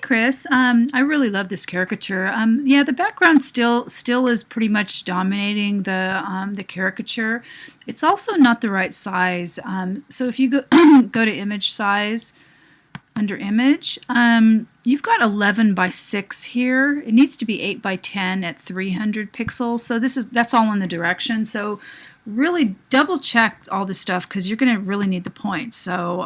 Chris. I really love this caricature. Yeah, the background still is pretty much dominating the caricature. It's also not the right size. So if you go go to image size under image, you've got 11 by 6 here. It needs to be 8 by 10 at 300 pixels. So that's all in the direction. So really double check all this stuff because you're going to really need the points. So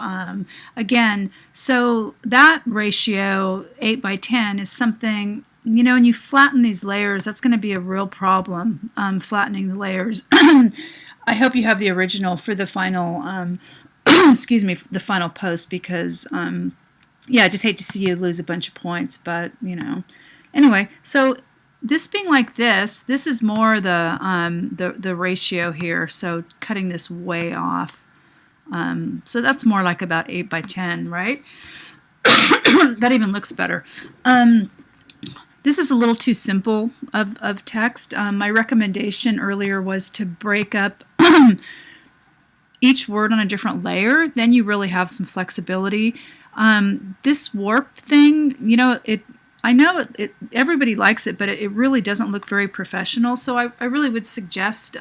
again, so that ratio 8 by 10 is something, you know, when you flatten these layers, that's going to be a real problem, flattening the layers. I hope you have the original for the final excuse me, the final post, because yeah, I just hate to see you lose a bunch of points, but you know, anyway, so this being like this is more the ratio here, so cutting this way off. So that's more like about 8 by 10, right? That even looks better. This is a little too simple of text. My recommendation earlier was to break up each word on a different layer. Then you really have some flexibility. This warp thing, you know, I know everybody likes it, but it really doesn't look very professional. So I really would suggest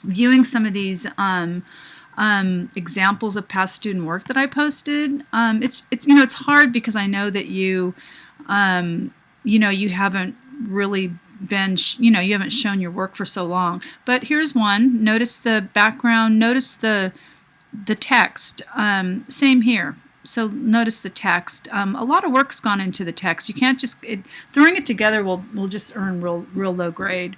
viewing some of these examples of past student work that I posted. It's you know, it's hard because I know that you you know, you haven't really been you know, you haven't shown your work for so long. But here's one. Notice the background. Notice the text. Same here. So notice the text. A lot of work's gone into the text. You can't just throwing it together will just earn real low grade.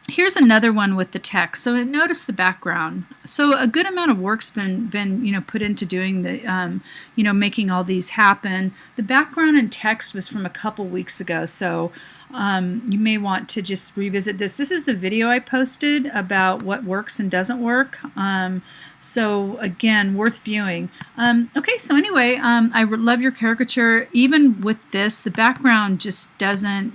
Here's another one with the text. So notice the background. So a good amount of work's been you know, put into doing the you know, making all these happen. The background and text was from a couple weeks ago, so you may want to just revisit this. This is the video I posted about what works and doesn't work. So again, worth viewing. Okay, so anyway, I love your caricature. Even with this, the background just doesn't,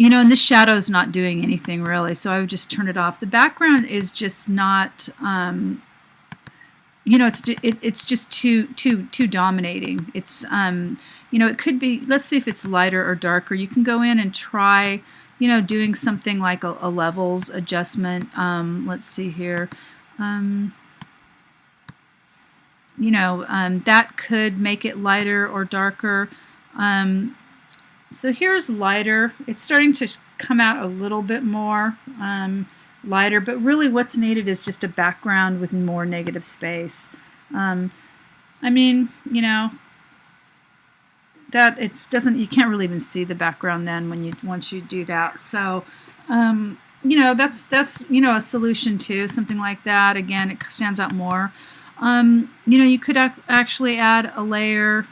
you know, and this shadow is not doing anything really, so I would just turn it off. The background is just not, you know, it's just too dominating. It's, you know, it could be, let's see if it's lighter or darker. You can go in and try, you know, doing something like a levels adjustment. Let's see here. You know, that could make it lighter or darker. So here's lighter. It's starting to come out a little bit more lighter, but really what's needed is just a background with more negative space. I mean, you know, that it doesn't, you can't really even see the background then once you do that. So you know, that's you know, a solution to something like that. Again, it stands out more. You know, you could actually add a layer,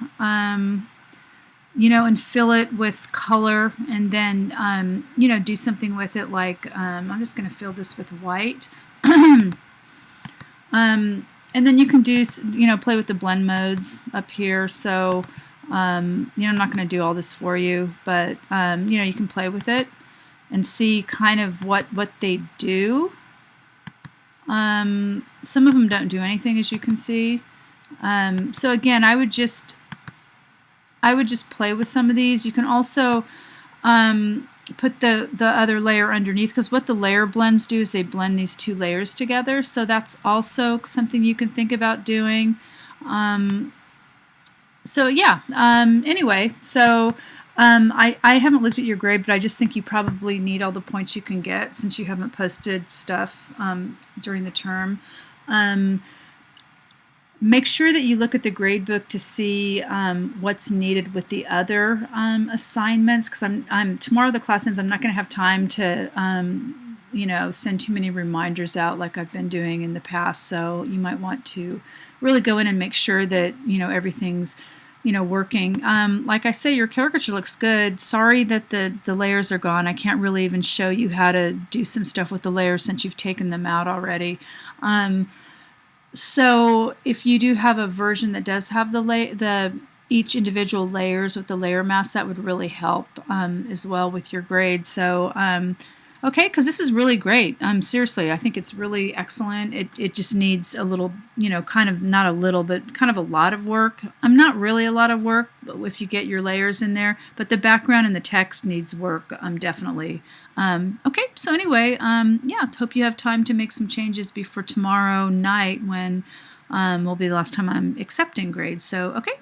you know, and fill it with color, and then you know, do something with it like I'm just going to fill this with white. And then you can do, you know, play with the blend modes up here. So you know, I'm not going to do all this for you, but you know, you can play with it and see kind of what they do. Some of them don't do anything, as you can see. So again, I would just play with some of these. You can also put the other layer underneath, because what the layer blends do is they blend these two layers together. So that's also something you can think about doing. So yeah, anyway, so I haven't looked at your grade, but I just think you probably need all the points you can get since you haven't posted stuff during the term. Make sure that you look at the gradebook to see what's needed with the other assignments, because tomorrow the class ends. I'm not going to have time to you know, send too many reminders out like I've been doing in the past. So you might want to really go in and make sure that, you know, everything's, you know, working. Like I say, your caricature looks good. Sorry that the layers are gone. I can't really even show you how to do some stuff with the layers since you've taken them out already. So if you do have a version that does have each individual layers with the layer mask, that would really help as well with your grade. So Okay, because this is really great. Seriously, I think it's really excellent. It just needs a little, kind of not a little, but kind of a lot of work. Not really a lot of work if you get your layers in there, but the background and the text needs work, definitely. Okay, so anyway, yeah, hope you have time to make some changes before tomorrow night when will be the last time I'm accepting grades. So, okay,